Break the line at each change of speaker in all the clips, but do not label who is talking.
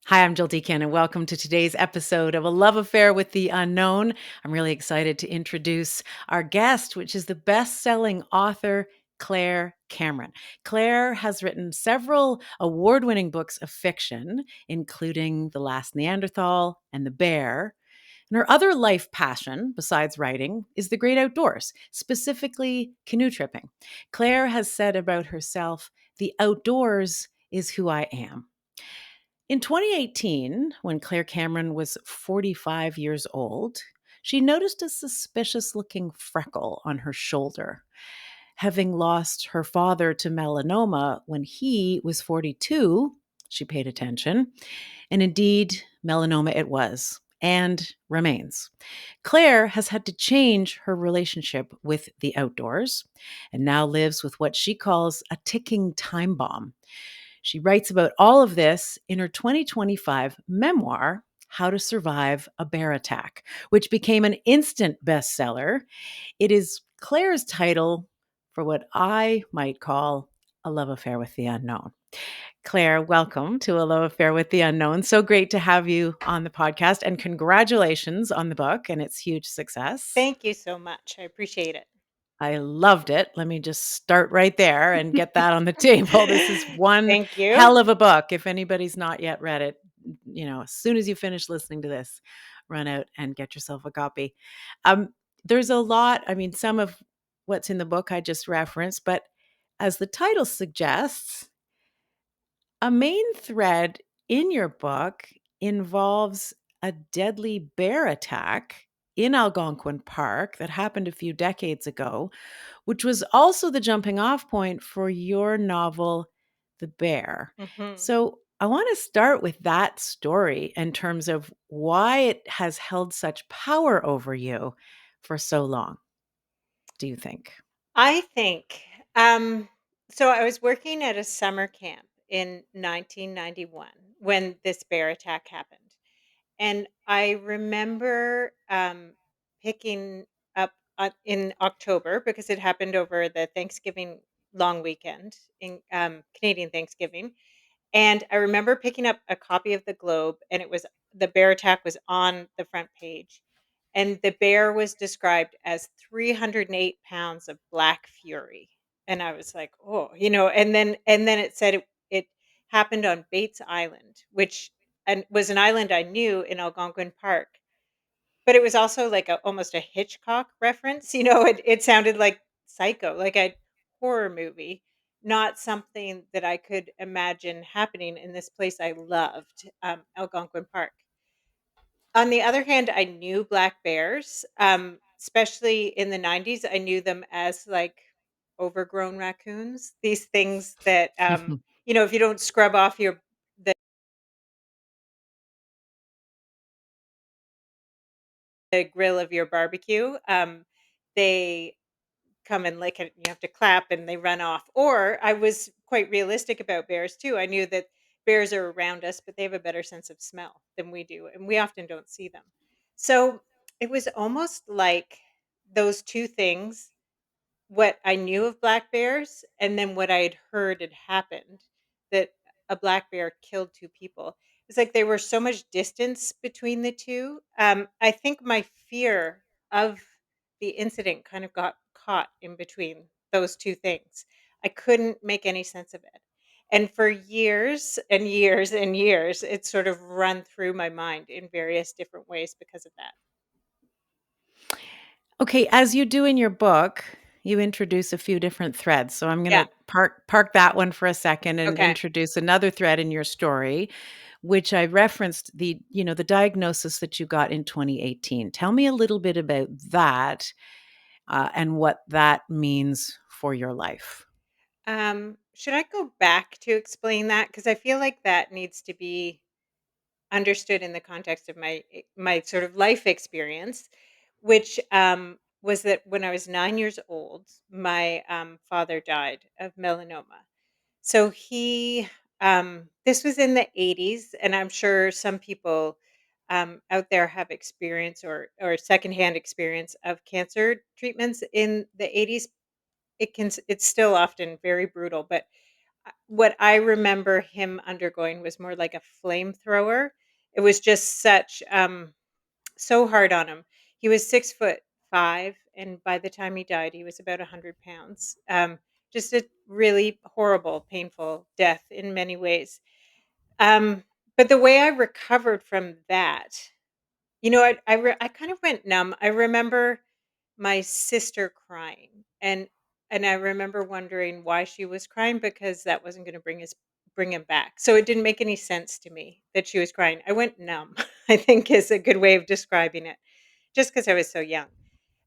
Hi, I'm Jill Deacon, and welcome to today's episode of A Love Affair with the Unknown. I'm really excited to introduce our guest, which is the best-selling author, Claire Cameron. Claire has written several award-winning books of fiction, including The Last Neanderthal and The Bear. And her other life passion, besides writing, is the great outdoors, specifically canoe tripping. Claire has said about herself, "The outdoors is who I am." In 2018, when Claire Cameron was 45 years old, she noticed a suspicious looking freckle on her shoulder. Having lost her father to melanoma when he was 42, she paid attention. And indeed, melanoma it was and remains. Claire has had to change her relationship with the outdoors and now lives with what she calls a ticking time bomb. She writes about all of this in her 2025 memoir, How to Survive a Bear Attack, which became an instant bestseller. It is Claire's title for what I might call a love affair with the unknown. Claire, welcome to A Love Affair with the Unknown. So great to have you on the podcast, and congratulations on the book and its huge success.
Thank you so much. I appreciate it.
I loved it. Let me just start right there and get that on the table. This is one
Thank you.
hell of a book. If anybody's not yet read it, as soon as you finish listening to this, run out and get yourself a copy. There's a lot, some of what's in the book I just referenced, but as the title suggests, a main thread in your book involves a deadly bear attack in Algonquin Park that happened a few decades ago, which was also the jumping off point for your novel, The Bear.
Mhm.
So I want to start with that story in terms of why it has held such power over you for so long, do you think?
I think um, so. I was working at a summer camp in 1991 when this bear attack happened. And I remember picking up in October because it happened over the Thanksgiving long weekend in Canadian Thanksgiving. And I remember picking up a copy of the Globe, and it was the bear attack was on the front page. And the bear was described as 308 pounds of black fury. And I was like, oh, and then it said it happened on Bates Island, which and was an island I knew in Algonquin Park. But it was also like almost a Hitchcock reference, it sounded like Psycho, like a horror movie, not something that I could imagine happening in this place I loved, Algonquin Park. On the other hand, I knew black bears, especially in the 90s. I knew them as like overgrown raccoons, these things that, if you don't scrub off the grill of your barbecue, they come and lick it, and you have to clap and they run off. Or I was quite realistic about bears too. I knew that bears are around us, but they have a better sense of smell than we do, and we often don't see them. So it was almost like those two things, what I knew of black bears and then what I had heard had happened, that a black bear killed two people. It's like there was so much distance between the two. I think my fear of the incident kind of got caught in between those two things. I couldn't make any sense of it. And for years and years and years, it sort of run through my mind in various different ways because of that.
Okay, as you do in your book, you introduce a few different threads. So I'm going
Yeah.
to park that one for a second and
Okay.
introduce another thread in your story, which I referenced the diagnosis that you got in 2018. Tell me a little bit about that and what that means for your life.
Should I go back to explain that? Because I feel like that needs to be understood in the context of my sort of life experience, which was that when I was 9 years old, my father died of melanoma. So this was in the 80s, and I'm sure some people out there have experience or secondhand experience of cancer treatments in the 80s. It's still often very brutal, but what I remember him undergoing was more like a flamethrower. It was just such so hard on him. He was 6'5", and by the time he died, he was about 100 pounds. Just a really horrible, painful death in many ways. Um, but the way I recovered from that, I kind of went numb. I remember my sister crying, and I remember wondering why she was crying, because that wasn't gonna bring him back. So it didn't make any sense to me that she was crying. I went numb, I think is a good way of describing it, just because I was so young.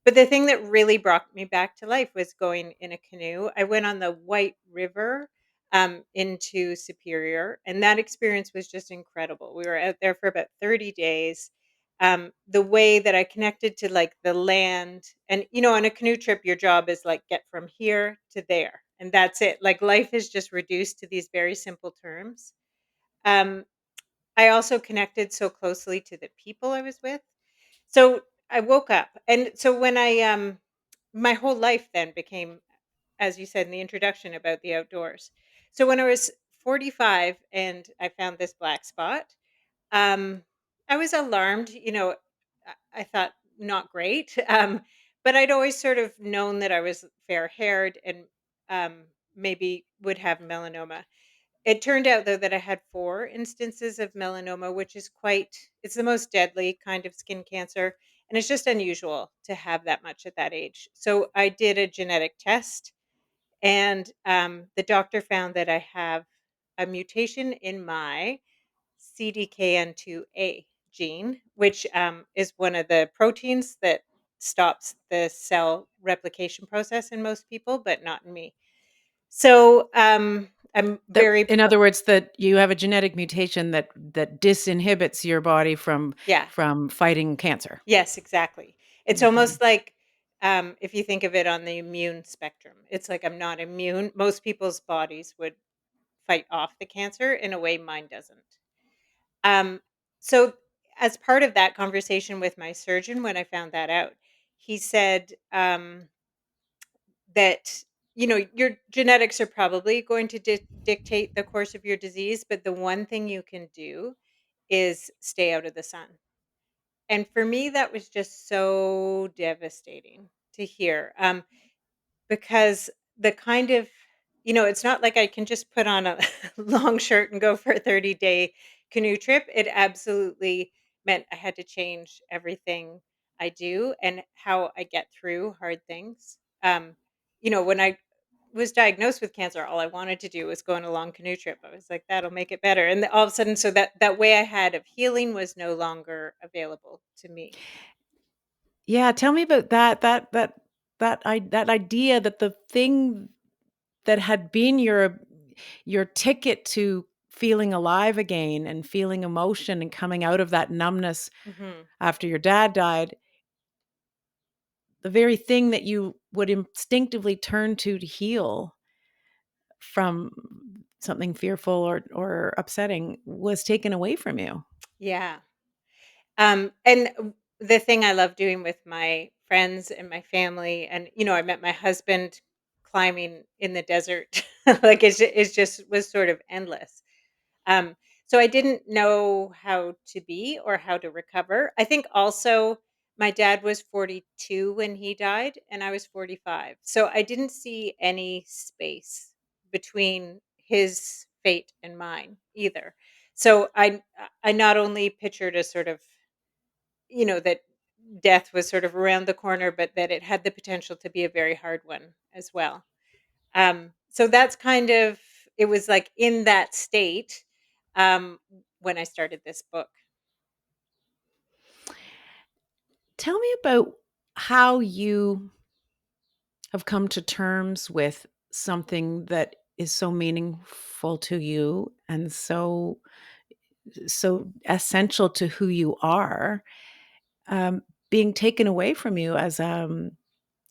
But the thing that really brought me back to life was going in a canoe. I went on the White River, into Superior, and that experience was just incredible. We were out there for about 30 days. The way that I connected to like the land, and on a canoe trip, your job is like get from here to there, and that's it. Like life is just reduced to these very simple terms. Um, I also connected so closely to the people I was with. So I woke up, and so when my whole life then became, as you said in the introduction, about the outdoors. So when I was 45 and I found this black spot, um, I was alarmed. I thought not great, but I'd always sort of known that I was fair haired and um, maybe would have melanoma. It turned out, though, that I had 4 instances of melanoma, which is it's the most deadly kind of skin cancer, and it's just unusual to have that much at that age. So I did a genetic test, and the doctor found that I have a mutation in my CDKN2A gene, which is one of the proteins that stops the cell replication process in most people, but not in me. So I'm
That
very
in other words, that you have a genetic mutation that disinhibits your body
yeah.
from fighting cancer.
Yes, exactly. It's
Mhm.
almost like, if you think of it on the immune spectrum, it's like I'm not immune. Most people's bodies would fight off the cancer in a way mine doesn't. Um, so as part of that conversation with my surgeon, when I found that out, he said that your genetics are probably going to dictate the course of your disease, but the one thing you can do is stay out of the sun. And for me, that was just so devastating to hear, because the kind of it's not like I can just put on a long shirt and go for a 30-day canoe trip. It absolutely meant I had to change everything I do and how I get through hard things. When I was diagnosed with cancer, all I wanted to do was go on a long canoe trip. I was like, that'll make it better. And all of a sudden, so that way I had of healing was no longer available to me.
Yeah, tell me about that idea that the thing that had been your ticket to feeling alive again and feeling emotion and coming out of that numbness
Hmm.
after your dad died, the very thing that you would instinctively turn to heal from something fearful or upsetting was taken away from you.
Yeah. The thing I love doing with my friends and my family, and I met my husband climbing in the desert. Like it's just was sort of endless. Um, so I didn't know how to be or how to recover. I think also my dad was 42 when he died, and I was 45. So I didn't see any space between his fate and mine either. So I not only pictured a sort of that death was sort of around the corner, but that it had the potential to be a very hard one as well. So that's kind of it was like in that state um, when I started this book.
Tell me about how you have come to terms with something that is so meaningful to you and so essential to who you are, being taken away from you as an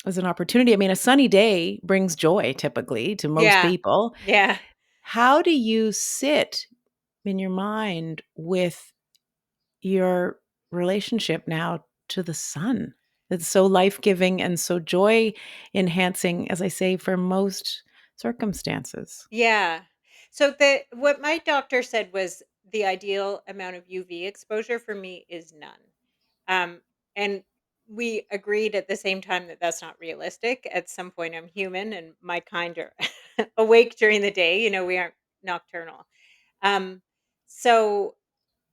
opportunity. I mean, a sunny day brings joy typically to most
Yeah,
people.
yeah,
How do you sit in your mind with your relationship now to the sun? It's so life-giving and so joy enhancing, as I say, for most circumstances.
yeah. So the what my doctor said was the ideal amount of UV exposure for me is none. And we agreed at the same time that that's not realistic. At some point, I'm human, and my kind are awake during the day. We aren't nocturnal. Um, so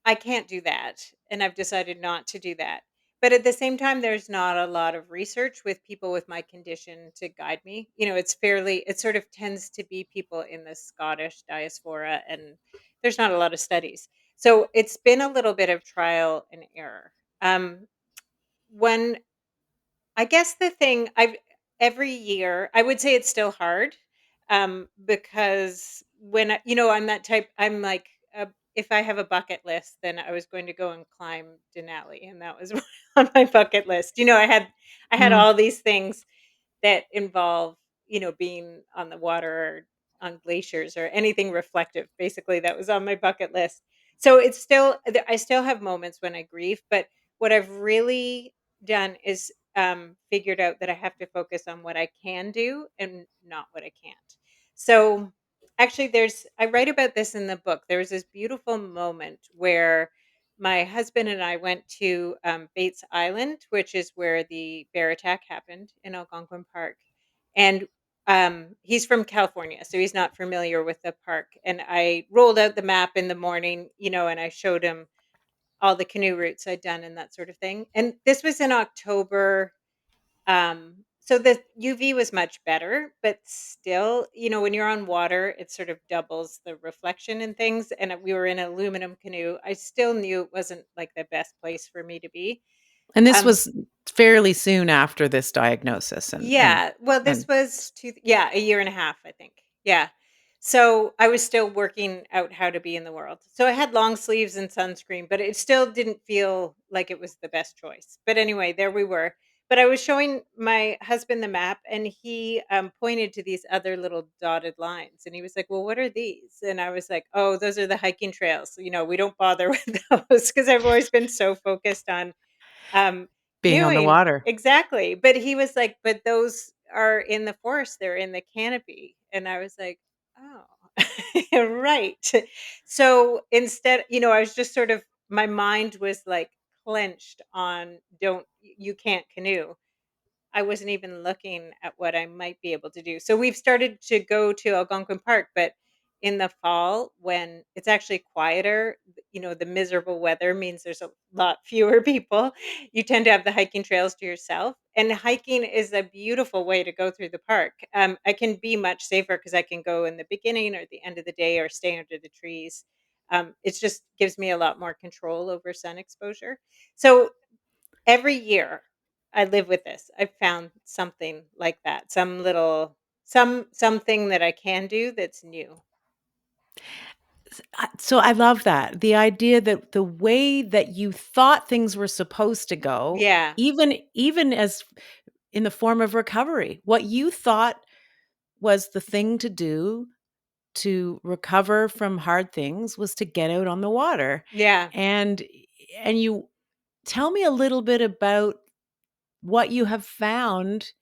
I can't do that, and I've decided not to do that. But at the same time, there's not a lot of research with people with my condition to guide me. It sort of tends to be people in the Scottish diaspora, and there's not a lot of studies. So it's been a little bit of trial and error. When I guess the thing I've every year, I would say it's still hard, because I'm that type. I'm like, if I have a bucket list, then I was going to go and climb Denali, and that was on my bucket list. I had
Mm.
all these things that involve, being on the water or on glaciers or anything reflective. Basically, that was on my bucket list. So I still have moments when I grieve, but what I've really done is figured out that I have to focus on what I can do and not what I can't. So actually, I write about this in the book. There was this beautiful moment where my husband and I went to Bates Island, which is where the bear attack happened in Algonquin Park. And he's from California, so he's not familiar with the park. And I rolled out the map in the morning, and I showed him all the canoe routes I'd done and that sort of thing. And this was in October, so the UV was much better, but still, when you're on water, it sort of doubles the reflection and things. And we were in an aluminum canoe. I still knew it wasn't like the best place for me to be.
And this
Um,
was fairly soon after this diagnosis and
Yeah. Well, this
and
was a year and a half, I think. Yeah. So I was still working out how to be in the world. So I had long sleeves and sunscreen, but it still didn't feel like it was the best choice. But anyway, there we were. But I was showing my husband the map, and he pointed to these other little dotted lines. And he was like, "Well, what are these?" And I was like, "Oh, those are the hiking trails. We don't bother with those because I've always been so focused on um,
being on the
canoeing.
water.
Exactly, but he was like, "But those are in the forest, they're in the canopy." And I was like, "Oh, right." So instead, I was just sort of my mind was, like, clenched on don't you can't canoe. I wasn't even looking at what I might be able to do. So we've started to go to Algonquin Park, but in the fall when it's actually quieter, the miserable weather means there's a lot fewer people. You tend to have the hiking trails to yourself. And hiking is a beautiful way to go through the park. I can be much safer because I can go in the beginning or the end of the day or stay under the trees. It just gives me a lot more control over sun exposure. So every year, I live with this. I've found something like that, something that I can do that's new.
So I love that. The idea that the way that you thought things were supposed to go,
Yeah,
even as in the form of recovery, what you thought was the thing to do to recover from hard things was to get out on the water.
yeah.
And you tell me a little bit about what you have found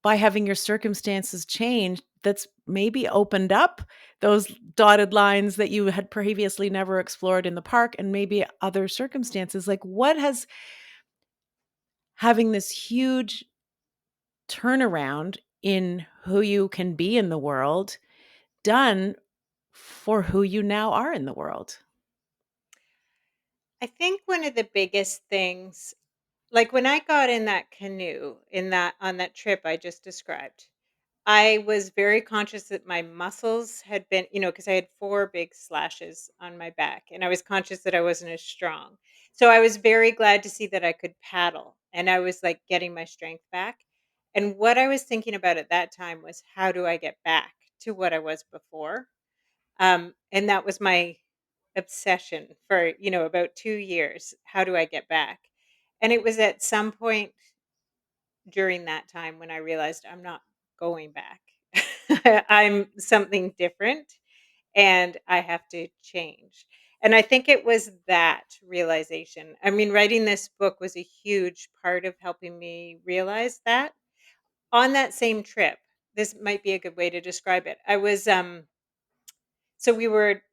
by having your circumstances change that's maybe opened up those dotted lines that you had previously never explored in the park and maybe other circumstances. Like, what has having this huge turnaround in who you can be in the world done for who you now are in the world?
I think one of the biggest things, like when I got in that canoe in that on that trip I just described, I was very conscious that my muscles had been, because I had 4 big slashes on my back, and I was conscious that I wasn't as strong. So I was very glad to see that I could paddle, and I was, like, getting my strength back. And what I was thinking about at that time was, how do I get back to what I was before? And that was my obsession for, about 2 years. How do I get back? And it was at some point during that time when I realized I'm not going back. I'm something different and I have to change. And I think it was that realization. I mean, writing this book was a huge part of helping me realize that. On that same trip, this might be a good way to describe it. I was So we were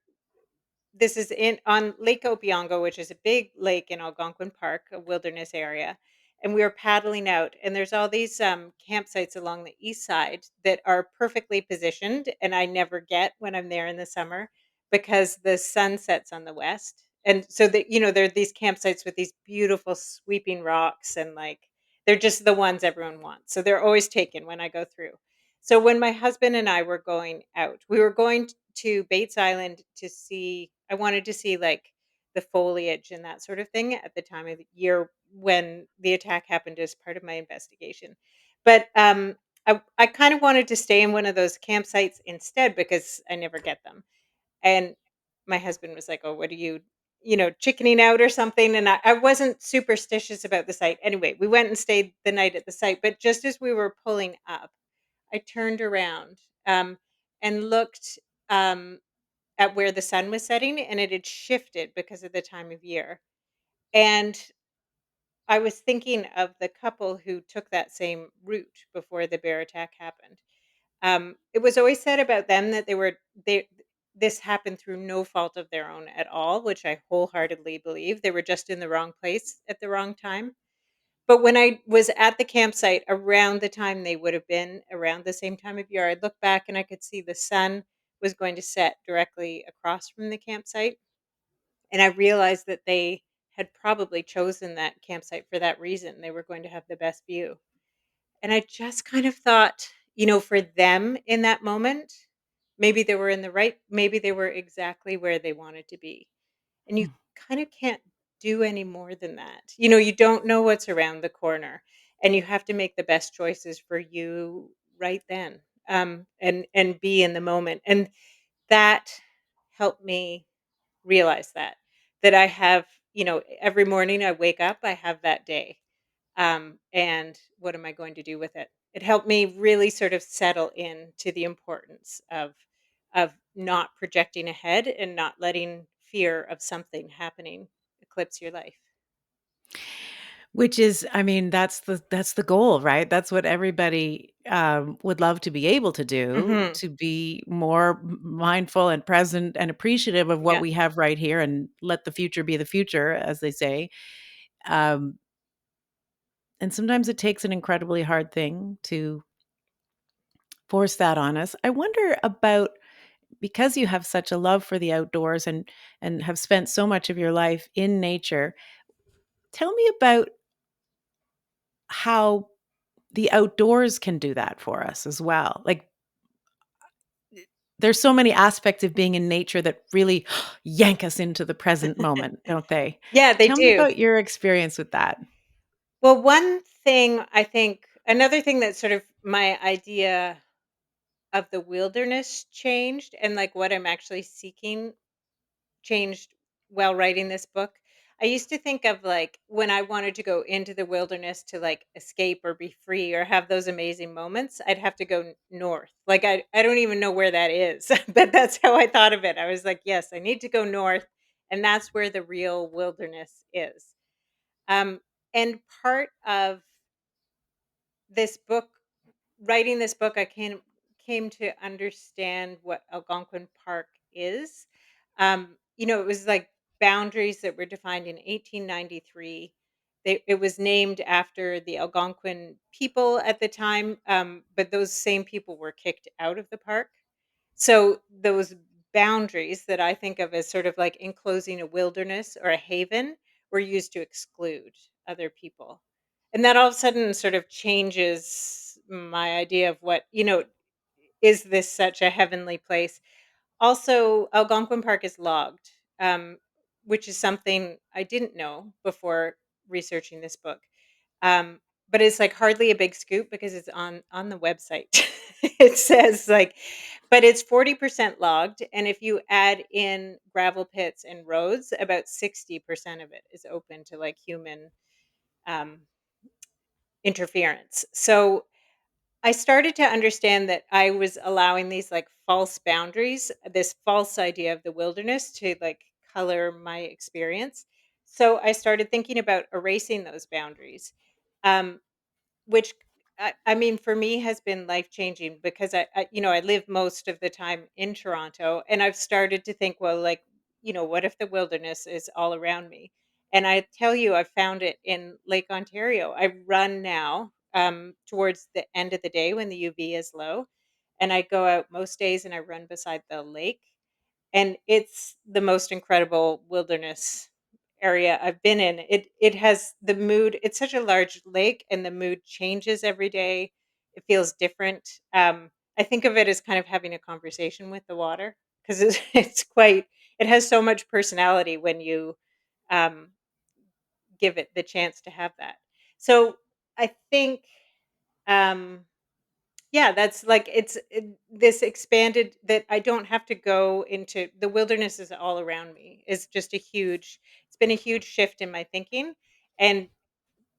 this is in on Lake Opeongo, which is a big lake in Algonquin Park, a wilderness area. And we were paddling out, and there's all these campsites along the east side that are perfectly positioned. And I never get when I'm there in the summer because the sun sets on the west. And so that, there are these campsites with these beautiful sweeping rocks, and like they're just the ones everyone wants. So they're always taken when I go through. So when my husband and I were going out, we were going to Bates Island to see I wanted to see, like, the foliage and that sort of thing at the time of the year when the attack happened as part of my investigation. But, I kind of wanted to stay in one of those campsites instead because I never get them. And my husband was like, "Oh, what are you, chickening out or something?" And I wasn't superstitious about the site. Anyway, we went and stayed the night at the site, but just as we were pulling up, I turned around, and looked, um, at where the sun was setting, and it had shifted because of the time of year. And I was thinking of the couple who took that same route before the bear attack happened. It was always said about them that they this happened through no fault of their own at all, which I wholeheartedly believe. They were just in the wrong place at the wrong time. But when I was at the campsite around the time they would have been, around the same time of year, I looked back and I could see the sun was going to set directly across from the campsite. And I realized that they had probably chosen that campsite for that reason. They were going to have the best view. And I just kind of thought, for them in that moment, maybe they were in the right, maybe they were exactly where they wanted to be. And you kind of can't do any more than that. You don't know what's around the corner, and you have to make the best choices for you right then, and be in the moment. And that helped me realize that I have, every morning I wake up, I have that day. And what am I going to do with it? It helped me really sort of settle in to the importance of not projecting ahead and not letting fear of something happening eclipse your life.
Which is, I mean, that's the goal, right? That's what everybody, would love to be able to do,
Mhm.
to be more mindful and present and appreciative of what
Yeah.
we have right here and let the future be the future, as they say. Um, and sometimes it takes an incredibly hard thing to force that on us. I wonder about, because you have such a love for the outdoors and have spent so much of your life in nature, tell me about how the outdoors can do that for us as well. Like, there's so many aspects of being in nature that really yank us into the present moment, don't they?
Yeah, they
Tell me
do.
about your experience with that.
Well, one thing I think another thing that sort of my idea of the wilderness changed, and like what I'm actually seeking changed while writing this book. I used to think of like when I wanted to go into the wilderness to like escape or be free or have those amazing moments, I'd have to go north. Like I don't even know where that is, but that's how I thought of it. I was like, yes, I need to go north, and that's where the real wilderness is. Um, and part of this book writing this book, I came to understand what Algonquin Park is. It was like boundaries that were defined in 1893. It was named after the Algonquin people at the time, but those same people were kicked out of the park. So those boundaries that I think of as sort of like enclosing a wilderness or a haven were used to exclude other people. And that all of a sudden sort of changes my idea of what, is this such a heavenly place? Also, Algonquin Park is logged, which is something I didn't know before researching this book. Um, but it's like hardly a big scoop because it's on the website. It says like, but it's 40% logged, and if you add in gravel pits and roads, about 60% of it is open to like human um, interference. So I started to understand that I was allowing these like false boundaries, this false idea of the wilderness to like color my experience. So I started thinking about erasing those boundaries, um, which I mean, for me, has been life-changing because I live most of the time in Toronto, and I've started to think, well, like, what if the wilderness is all around me? And I tell you, I found it in Lake Ontario. I run now, towards the end of the day when the UV is low, and I go out most days and I run beside the lake, and it's the most incredible wilderness area I've been in. It has the mood. It's such a large lake, and the mood changes every day. It feels different. I think of it as kind of having a conversation with the water because it's quite. It has so much personality when you um, give it the chance to have that. So I think. Um, yeah, that's like this expanded that I don't have to go into the wilderness is all around me is just it's been a huge shift in my thinking, and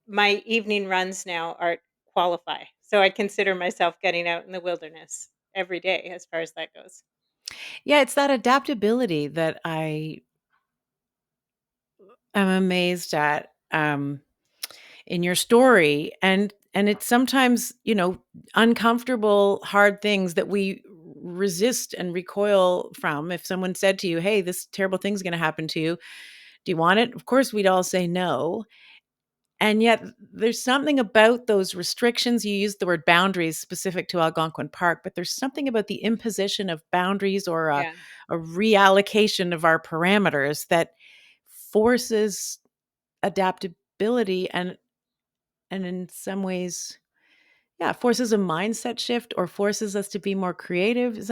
my evening runs now are qualify. So I consider myself getting out in the wilderness every day as far as that goes.
Yeah, it's that adaptability that I am amazed at, in your story, and it's sometimes, uncomfortable, hard things that we resist and recoil from. If someone said to you, "Hey, this terrible thing's gonna happen to you. Do you want it?" Of course, we'd all say no. And yet there's something about those restrictions. You used the word boundaries specific to Algonquin Park, but there's something about the imposition of boundaries or
Yeah.
a reallocation of our parameters that forces adaptability and in some ways, yeah, forces a mindset shift or forces us to be more creative. Does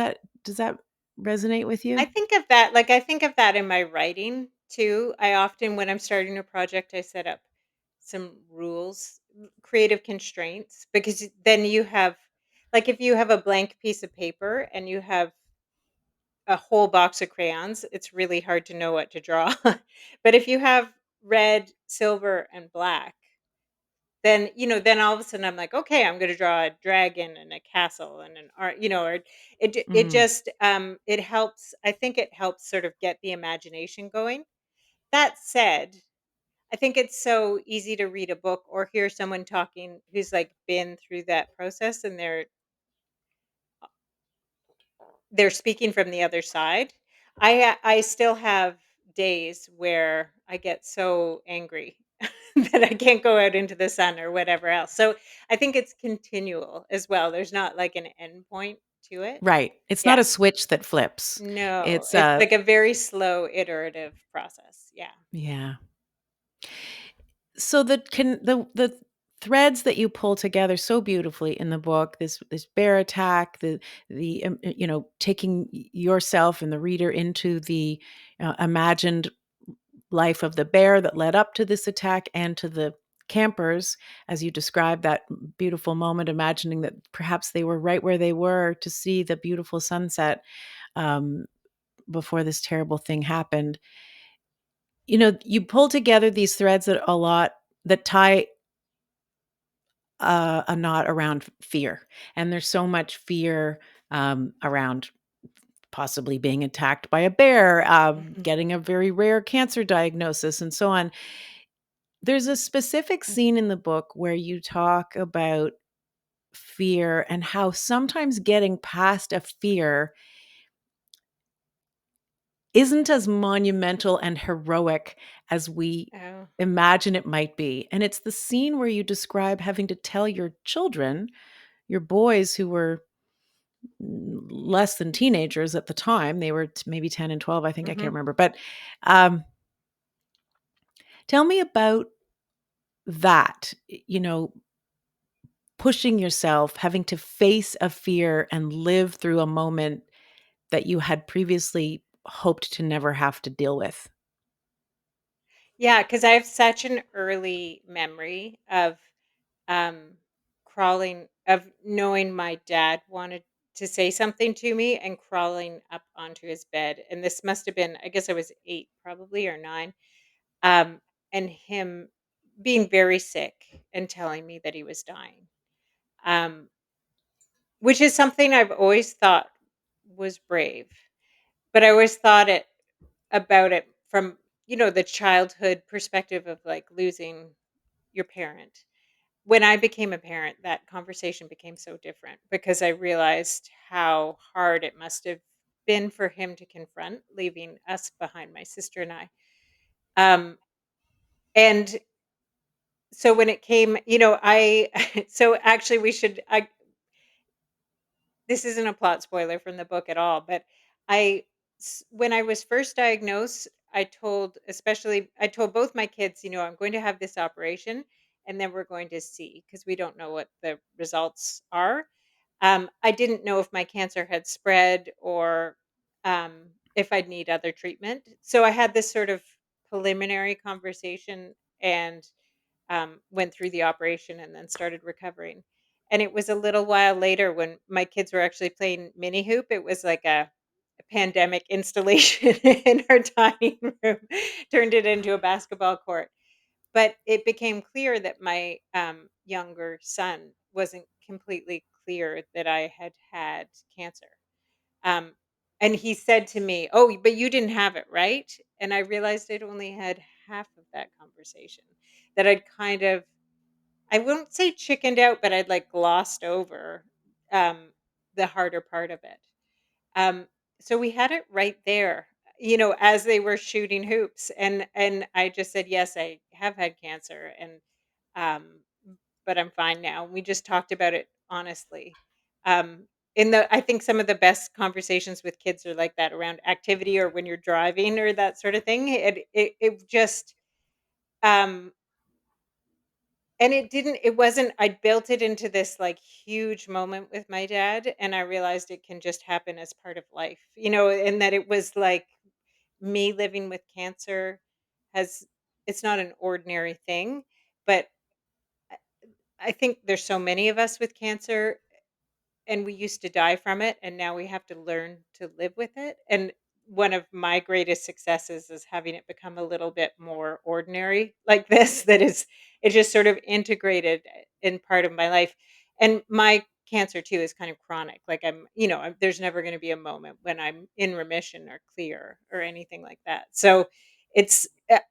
that resonate with you?
I think of that in my writing too. I often when I'm starting a project, I set up some rules, creative constraints, because then you have like if you have a blank piece of paper and you have a whole box of crayons, it's really hard to know what to draw. But if you have red, silver, and black, then all of a sudden I'm like, okay, I'm going to draw a dragon and a castle and an art, or it
Mm,
just it helps. I think it helps sort of get the imagination going. That said, I think it's so easy to read a book or hear someone talking who's like been through that process and they're speaking from the other side. I still have days where I get so angry that I can't go out into the sun or whatever else. So I think it's continual as well. There's not like an end point to it.
right. It's not
Yeah.
a switch that flips.
No,
It's
it's like a very slow iterative process. Yeah.
yeah. So the threads that you pull together so beautifully in the book, this bear attack, taking yourself and the reader into the imagined life of the bear that led up to this attack and to the campers, as you described that beautiful moment, imagining that perhaps they were right where they were to see the beautiful sunset um, before this terrible thing happened. You pull together these threads that tie a knot around fear. And there's so much fear around possibly being attacked by a bear,
Mhm.
getting a very rare cancer diagnosis, and so on. There's a specific scene in the book where you talk about fear and how sometimes getting past a fear isn't as monumental and heroic as we
Oh.
imagine it might be. And it's the scene where you describe having to tell your children, your boys who were less than teenagers at the time. They were maybe 10 and 12, I think. I can't
Mhm.
remember. But um, tell me about that, pushing yourself, having to face a fear and live through a moment that you had previously hoped to never have to deal with.
Yeah, because I have such an early memory of um, crawling, of knowing my dad wanted to say something to me and crawling up onto his bed. And this must have been, I guess I was 8 probably or 9. Um, and him being very sick and telling me that he was dying. Um, which is something I've always thought was brave. But I always thought it about it from, the childhood perspective of like losing your parent. when I became a parent, that conversation became so different because I realized how hard it must have been for him to confront leaving us behind, my sister and I. Um, and so when it came, so actually we should, this isn't a plot spoiler from the book at all, but I when I was first diagnosed, I told both my kids, I'm going to have this operation and then we're going to see because we don't know what the results are. I didn't know if my cancer had spread or if I'd need other treatment. So I had this sort of preliminary conversation and went through the operation and then started recovering. And it was a little while later when my kids were actually playing mini hoop. It was like a pandemic installation in our dining room, turned it into a basketball court. But it became clear that my younger son wasn't completely clear that I had had cancer. Um, and he said to me, "Oh, but you didn't have it, right?" And I realized I'd only had half of that conversation. That I'd kind of, I wouldn't say chickened out, but I'd like glossed over um, the harder part of it. Um, so we had it right there, as they were shooting hoops, and I just said, "Yes, I have had cancer, and um, but I'm fine now." We just talked about it honestly. Um, I think some of the best conversations with kids are like that around activity or when you're driving or that sort of thing. It just um, and it wasn't, I built it into this, like, huge moment with my dad, and I realized it can just happen as part of life, and that it was, like, me living with cancer has it's not an ordinary thing, but I I think there's so many of us with cancer and we used to die from it and now we have to learn to live with it, and one of my greatest successes is having it become a little bit more ordinary like this, that is, it just sort of integrated in part of my life. And my cancer too is kind of chronic, like there's never going to be a moment when I'm in remission or clear or anything like that. So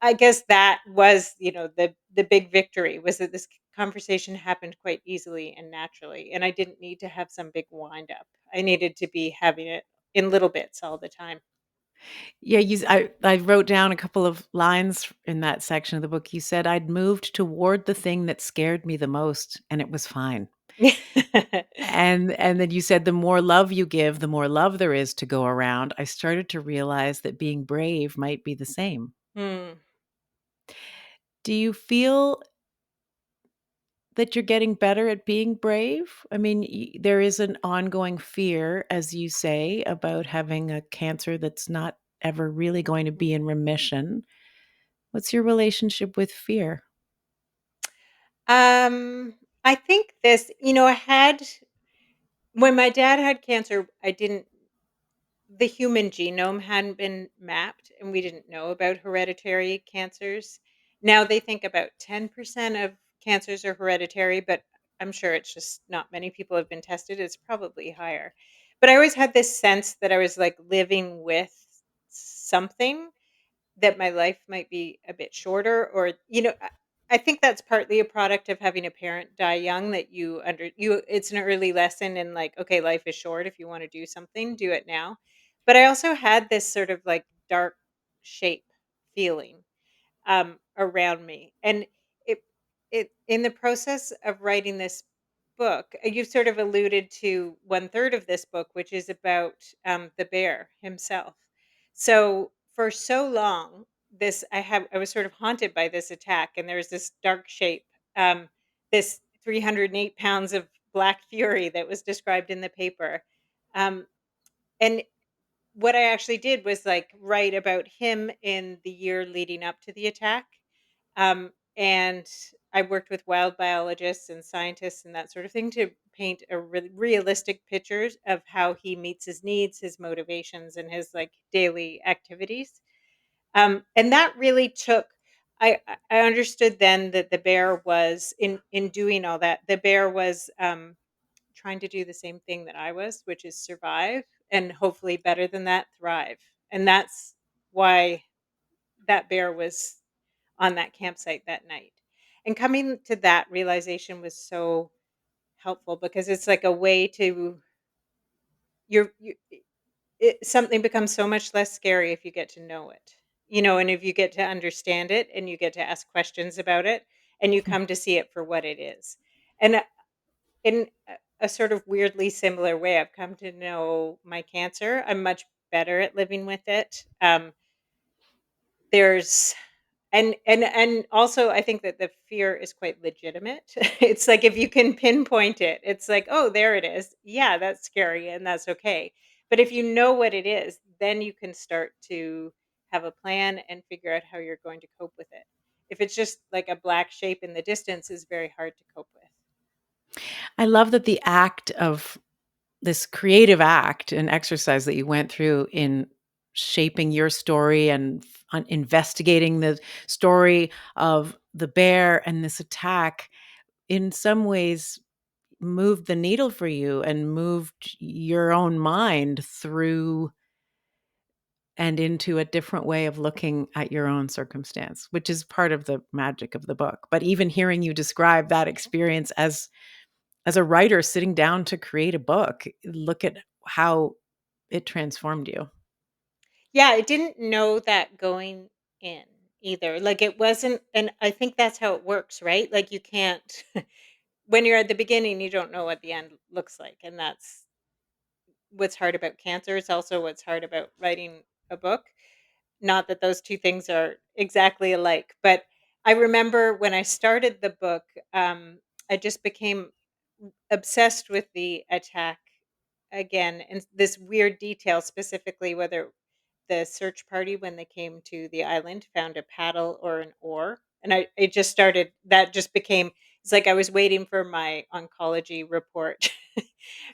I guess that was, the big victory was that this conversation happened quite easily and naturally, and I didn't need to have some big wind up. I needed to be having it in little bits all the time.
Yeah, I wrote down a couple of lines in that section of the book. You said, "I'd moved toward the thing that scared me the most, and it was fine." And then you said, "The more love you give, the more love there is to go around." I started to realize that being brave might be the same.
Hmm.
Do you feel that you're getting better at being brave? I mean, there is an ongoing fear, as you say, about having a cancer that's not ever really going to be in remission. What's your relationship with fear?
I think I had when my dad had cancer, I didn't the human genome hadn't been mapped and we didn't know about hereditary cancers. Now they think about 10% of cancers are hereditary, but I'm sure it's just not many people have been tested. It's probably higher. But I always had this sense that I was like living with something, that my life might be a bit shorter, or I think that's partly a product of having a parent die young, that it's an early lesson in, like, okay, life is short. If you want to do something, do it now. But I also had this sort of like dark shape feeling around me. And it it in the process of writing this book, you've sort of alluded to one third of this book, which is about the bear himself. So for so long, I was sort of haunted by this attack, and there was this dark shape, this 308 pounds of black fury that was described in the paper. Um, and what I actually did was like write about him in the year leading up to the attack. And I worked with wild biologists and scientists and that sort of thing to paint a realistic picture of how he meets his needs, his motivations, and his like daily activities. And that really took. I understood then that the bear was in doing all that. The bear was trying to do the same thing that I was, which is survive and hopefully better than that, thrive. And that's why that bear was on that campsite that night. And coming to that realization was so helpful because it's like a way to you something becomes so much less scary if you get to know it. And if you get to understand it and you get to ask questions about it and you come to see it for what it is. And in a sort of weirdly similar way, I've come to know my cancer. I'm much better at living with it. There's and also I think that the fear is quite legitimate. It's like if you can pinpoint it, it's like, "Oh, there it is. Yeah, that's scary and that's okay." But if you know what it is, then you can start to have a plan and figure out how you're going to cope with it. If it's just like a black shape in the distance is very hard to cope with.
I love that the act of this creative act and exercise that you went through in shaping your story and investigating the story of the bear and this attack in some ways moved the needle for you and moved your own mind through and into a different way of looking at your own circumstance, which is part of the magic of the book. But even hearing you describe that experience as a writer sitting down to create a book, look at how it transformed you.
Yeah, I didn't know that going in either. Like it wasn't, and I think that's how it works, right? Like you can't when you're at the beginning, you don't know what the end looks like, and that's what's hard about cancer. It's also what's hard about writing a book. Not that those two things are exactly alike, but I remember when I started the book, I just became obsessed with the attack again, and this weird detail, specifically whether the search party, when they came to the island, found a paddle or an oar. And I it just started that just became it's like I was waiting for my oncology report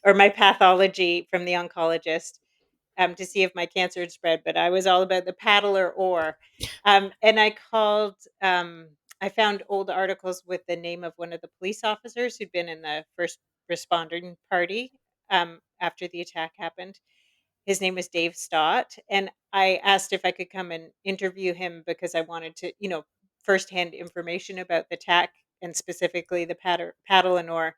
or my pathology from the oncologist to see if my cancer had spread, but I was all about the paddle or oar. And I found old articles with the name of one of the police officers who'd been in the first responding party after the attack happened. His name was Dave Stott, and I asked if I could come and interview him because I wanted to, firsthand information about the attack and specifically the paddle and oar.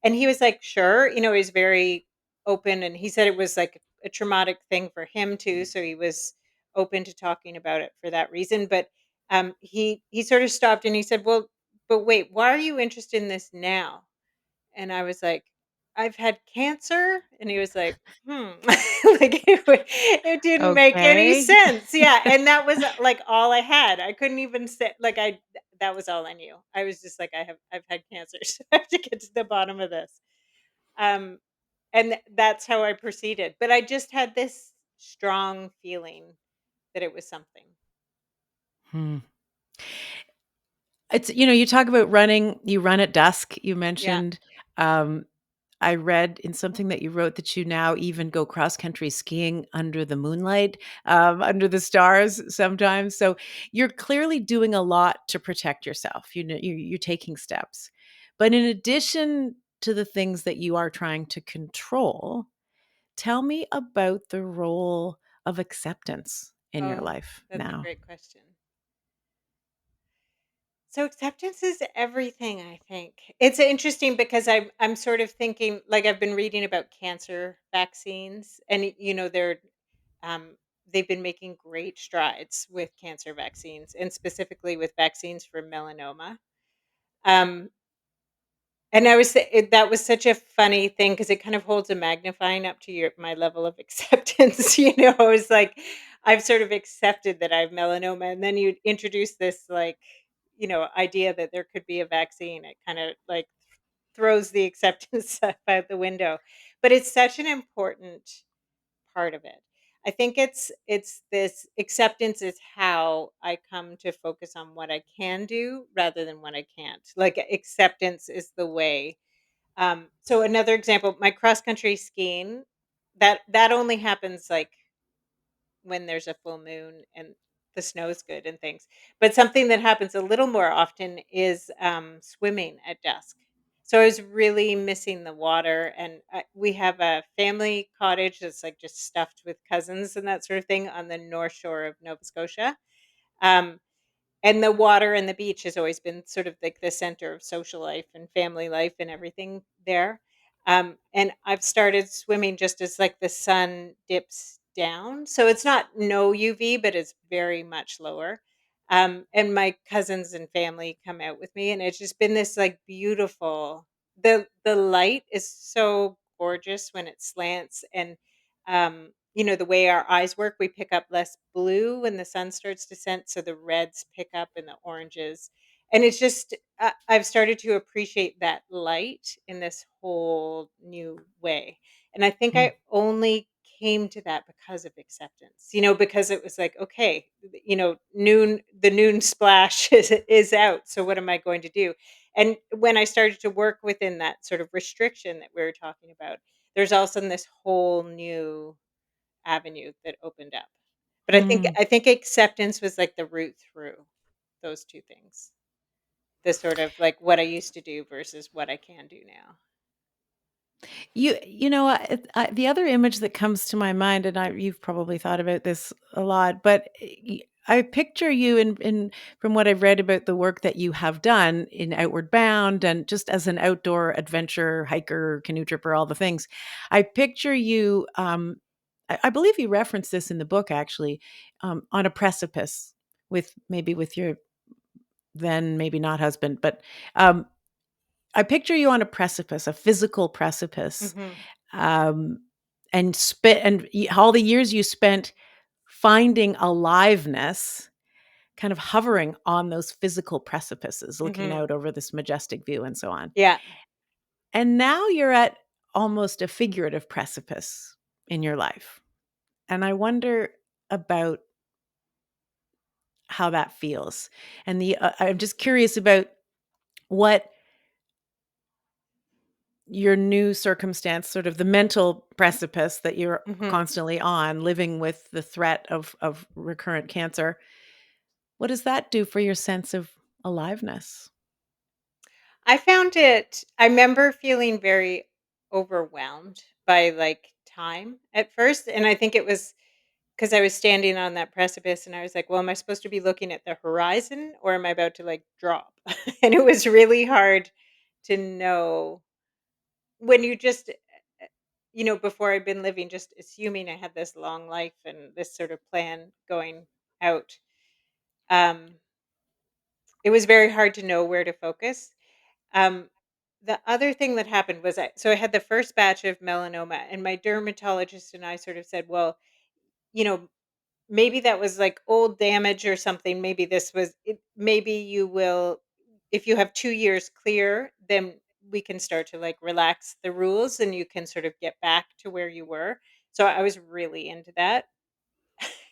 And he was like, "Sure." He's very open, and he said it was like a traumatic thing for him too, so he was open to talking about it for that reason. But he sort of stopped and he said, "Well, but wait, why are you interested in this now?" And I was like, "I've had cancer." And he was like, "Hmm." Like it didn't make any
Okay.
sense. Yeah. And that was like all I had. I couldn't even say like that was all I knew. I was just like, I've had cancer. So I have to get to the bottom of this. Um and that's how I proceeded. But I just had this strong feeling that it was something.
Hmm. You talk about running, you run at dusk, you
Yeah.
mentioned. Um, I read in something that you wrote that you now even go cross country skiing under the moonlight, under the stars sometimes. So you're clearly doing a lot to protect yourself. You're taking steps. But in addition to the things that you are trying to control, tell me about the role of acceptance in your
Oh,
life
that's a
now.
great question. So acceptance is everything, I think. It's interesting because I'm sort of thinking like I've been reading about cancer vaccines and um they've been making great strides with cancer vaccines and specifically with vaccines for melanoma. Um and that was such a funny thing because it kind of holds a magnifying up to your my level of acceptance. It's like I've sort of accepted that I have melanoma, and then you introduce this like idea that there could be a vaccine. It kind of like throws the acceptance stuff out the window, but it's such an important part of it. I think it's this acceptance is how I come to focus on what I can do rather than what I can't. Like acceptance is the way. So another example, my cross country skiing, that only happens like when there's a full moon and the snow's good and things. But something that happens a little more often is swimming at dusk. So I was really missing the water, and we have a family cottage that's like just stuffed with cousins and that sort of thing on the north shore of Nova Scotia. Um, and the water and the beach has always been sort of like the center of social life and family life and everything there. And I've started swimming just as like the sun dips down. So it's not no UV, but it's very much lower. And my cousins and family come out with me, and it's just been this like beautiful. The light is so gorgeous when it slants, and the way our eyes work, we pick up less blue when the sun starts to set, so the reds pick up and the oranges. And it's just, I've started to appreciate that light in this whole new way. And I think
Mm.
I only came to that because of acceptance, because it was like, okay, the noon splash is out. So what am I going to do? And when I started to work within that sort of restriction that we were talking about, there's also this whole new avenue that opened up. But I think
Mm.
I think acceptance was like the route through those 2 things. The sort of like what I used to do versus what I can do now.
The other image that comes to my mind, and you've probably thought about this a lot, but I picture you in from what I've read about the work that you have done in Outward Bound and just as an outdoor adventure hiker, canoe tripper, all the things. I picture you. I believe you referenced this in the book, actually, on a precipice with your then maybe not husband, but um, I picture you on a precipice, a physical precipice,
Mhm.
um, and all the years you spent finding aliveness, kind of hovering on those physical precipices, looking
Mhm.
out over this majestic view and so on.
Yeah.
And now you're at almost a figurative precipice in your life. And I wonder about how that feels. And I'm just curious about what your new circumstance, sort of the mental precipice that you're
Mhm.
constantly on, living with the threat of recurrent cancer. What does that do for your sense of aliveness?
I remember feeling very overwhelmed by, like, time at first, and I think it was because I was standing on that precipice and I was like, "Well, am I supposed to be looking at the horizon or am I about to, like, drop?" And it was really hard to know when you just before I'd been living just assuming I had this long life and this sort of plan going out, um, it was very hard to know where to focus. Um, the other thing that happened was I had the first batch of melanoma, and my dermatologist and I sort of said, well, you know, maybe that was like old damage or something. Maybe this was it. Maybe you will, if you have 2 years clear, then we can start to like relax the rules and you can sort of get back to where you were. So I was really into that.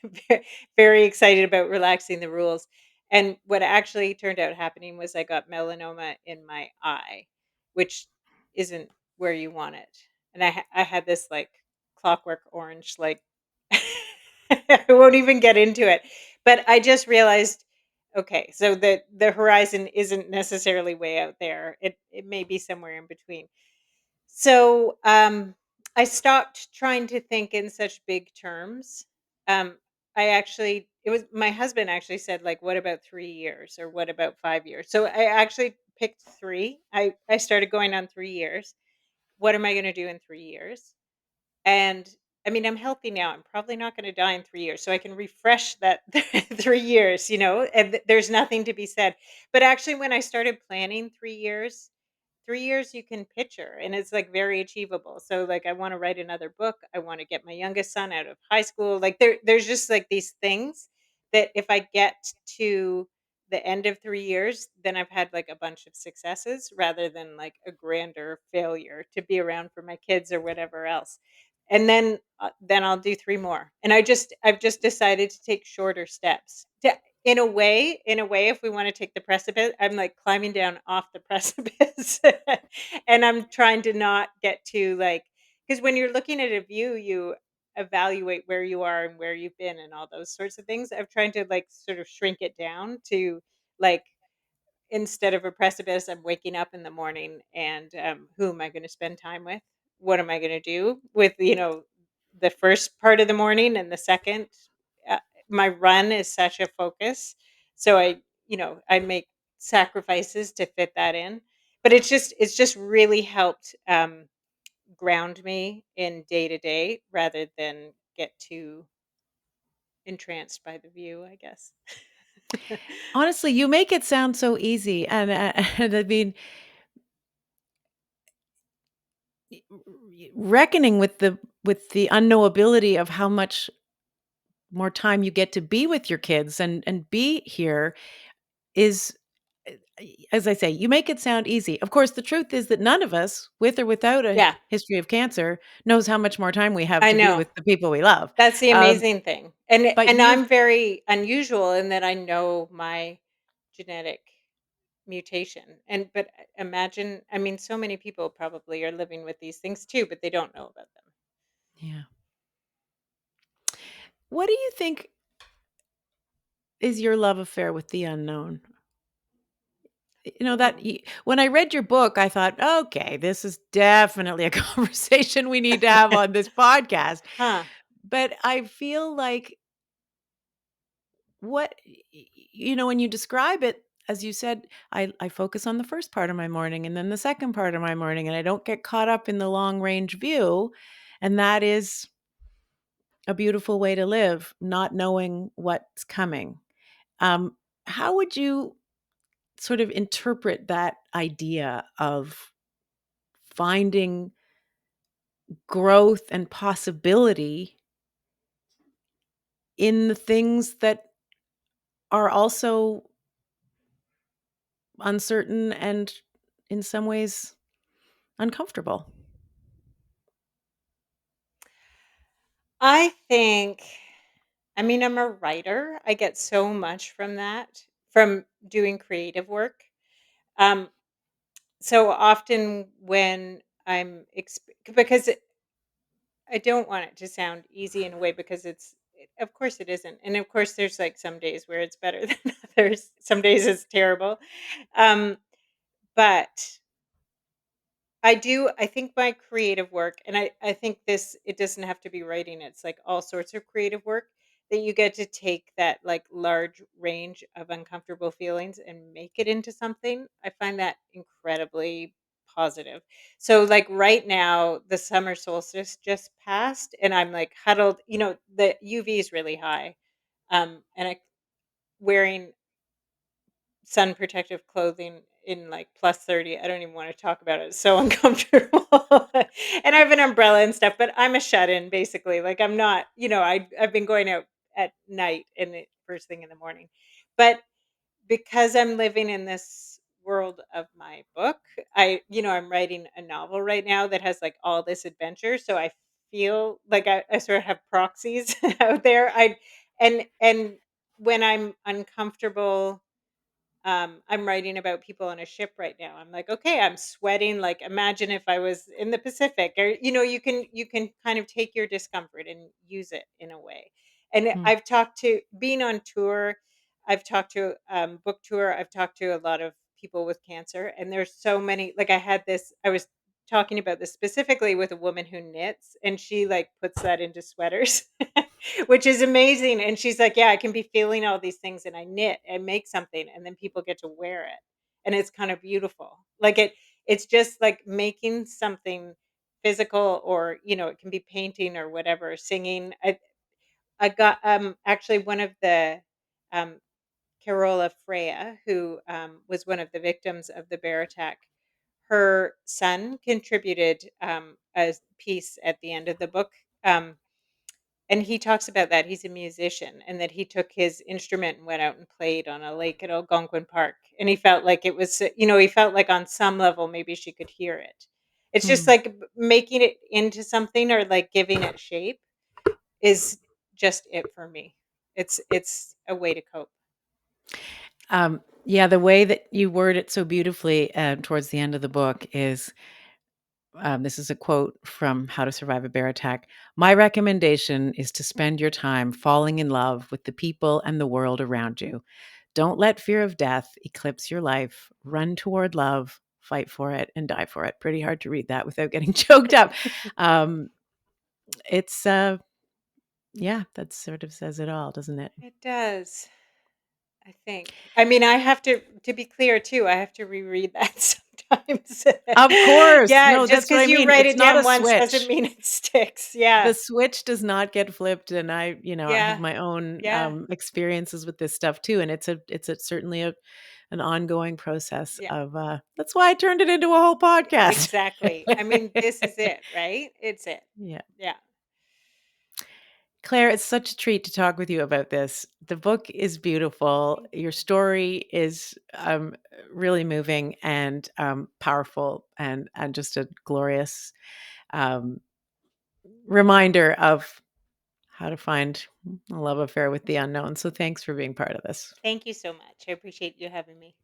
Ve very excited about relaxing the rules, and what actually turned out happening was I got melanoma in my eye, which isn't where you want it, and I had this, like, clockwork orange, like I won't even get into it, but I just realized, okay, so the horizon isn't necessarily way out there, it may be somewhere in between. So, I stopped trying to think in such big terms. Um, it was my husband actually said, like, what about 3 years or what about 5 years? So I actually picked three. I started going on 3 years. What am I going to do in 3 years? And I mean, I'm healthy now. I'm probably not going to die in 3 years. So I can refresh that 3 years, and there's nothing to be said. But actually, when I started planning 3 years, 3 years you can picture and it's like very achievable. So like I want to write another book. I want to get my youngest son out of high school. Like there's just like these things that if I get to the end of 3 years, then I've had like a bunch of successes rather than like a grander failure to be around for my kids or whatever else. And then I'll do three more. And I've just decided to take shorter steps. In a way, if we want to take the precipice, I'm like climbing down off the precipice. And I'm trying to not get to like, because when you're looking at a view, you evaluate where you are and where you've been and all those sorts of things. I'm trying to like sort of shrink it down to like, instead of a precipice, I'm waking up in the morning and who am I going to spend time with? What am I going to do with, the first part of the morning and the second? Uh, my run is such a focus. So I make sacrifices to fit that in. But it's just really helped ground me in day to day rather than get too entranced by the view, I guess.
Honestly, you make it sound so easy, and, and I mean, reckoning with the unknowability of how much more time you get to be with your kids and be here is as I say, you make it sound easy. Of course, the truth is that none of us, with or without a
Yeah,
history of cancer, knows how much more time we have
I
to be
know.
with the people we love.
That's the
Um,
amazing thing. And
but
and
you've
I'm very unusual in that I know my genetic mutation. And but imagine, I mean, so many people probably are living with these things too, but they don't know about them.
yeah. What do you think is your love affair with the unknown? That
Oh.
when I read your book, I thought, okay, this is definitely a conversation we need to have on this podcast.
Huh.
But I feel like when you describe it, as you said, I focus on the first part of my morning and then the second part of my morning, and I don't get caught up in the long range view. And that is a beautiful way to live, not knowing what's coming. Um, how would you sort of interpret that idea of finding growth and possibility in the things that are also uncertain and in some ways uncomfortable?
I think, I mean, I'm a writer. I get so much from that, from doing creative work. Um, so often when because I don't want it to sound easy in a way because of course it isn't. And of course there's like some days where it's better than others. Some days it's terrible. Um, but I think my creative work, and I think it doesn't have to be writing, it's like all sorts of creative work that you get to take that like large range of uncomfortable feelings and make it into something. I find that incredibly positive. So like right now, the summer solstice just passed and I'm like huddled, the UV is really high. And I wearing sun protective clothing in like plus 30. I don't even want to talk about it. It's so uncomfortable. And I have an umbrella and stuff, but I'm a shut in basically. Like I'm not, I've been going out at night and first thing in the morning. But because I'm living in this world of my book, I'm writing a novel right now that has like all this adventure. So I feel like I sort of have proxies out there. And when I'm uncomfortable, I'm writing about people on a ship right now. I'm like, okay, I'm sweating. Like, imagine if I was in the Pacific, or you can kind of take your discomfort and use it in a way. And
Hmm.
I've talked to being on tour. I've talked to book tour. I've talked to a lot of people with cancer, and there's so many. Like, I had this. I was talking about this specifically with a woman who knits, and she like puts that into sweaters. Which is amazing, and she's like, "Yeah, I can be feeling all these things, and I knit and make something, and then people get to wear it, and it's kind of beautiful." Like, it's just, like, making something physical or, it can be painting or whatever, singing. I got, actually one of the, um, Carola Freya, who, was one of the victims of the bear attack, her son contributed, a piece at the end of the book, um and he talks about that, he's a musician, and that he took his instrument and went out and played on a lake at Algonquin Park, and he felt like it was, he felt like on some level maybe she could hear it. It's just
Hmm.
like making it into something or like giving it shape is just it for me. It's a way to cope.
Yeah, the way that you word it so beautifully towards the end of the book is this is a quote from How to Survive a Bear Attack. My recommendation is to spend your time falling in love with the people and the world around you. Don't let fear of death eclipse your life. Run toward love, fight for it, and die for it. Pretty hard to read that without getting choked up. Um, it's, yeah, that sort of says it all, doesn't it?
It does. I think. I mean, I have to be clear too, I have to reread that sometimes.
Of course.
Yeah,
No,
just
that's what
because
I
you
mean.
write
It's
it
not
down
a
once doesn't
switch.
mean it sticks. Yeah.
The switch does not get flipped, and I have
Yeah.
my own,
Yeah.
experiences with this stuff too, and it's certainly an ongoing process
Yeah.
of, that's why I turned it into a whole podcast.
Exactly. I mean, this is it, right? It's it.
Yeah.
Yeah.
Claire, it's such a treat to talk with you about this. The book is beautiful.
Thank
Your
you.
story is, really moving and, powerful and just a glorious, um, reminder of how to find a love affair with the unknown. So thanks for being part of this.
Thank you so much. I appreciate you having me.